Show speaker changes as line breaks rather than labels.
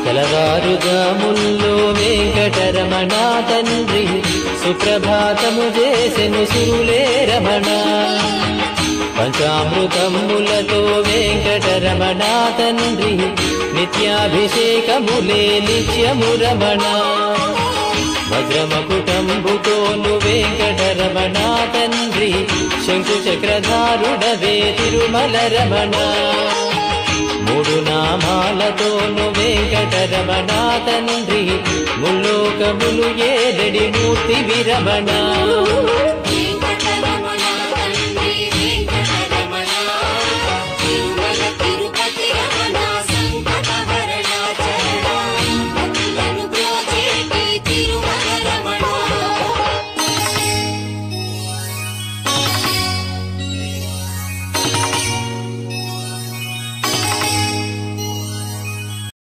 తెలవారుజాముల్లో వెంకటరమణ తండ్రి సుప్రభాతము చేసెను సురులే రమణ. పంచామృతములతో వెంకటరమణ తండ్రి నిత్యాభిషేకములే నిత్యము రమణ. వజ్రమకుటంబుతోను వెంకటరమణ తండ్రి శంకు చక్రధారుడవే తిరుమల రమణ. మూడు నామాలతోను వెంకటరమణ తండ్రి ముల్లోకములు ఏదడి మూర్తి విరమణ.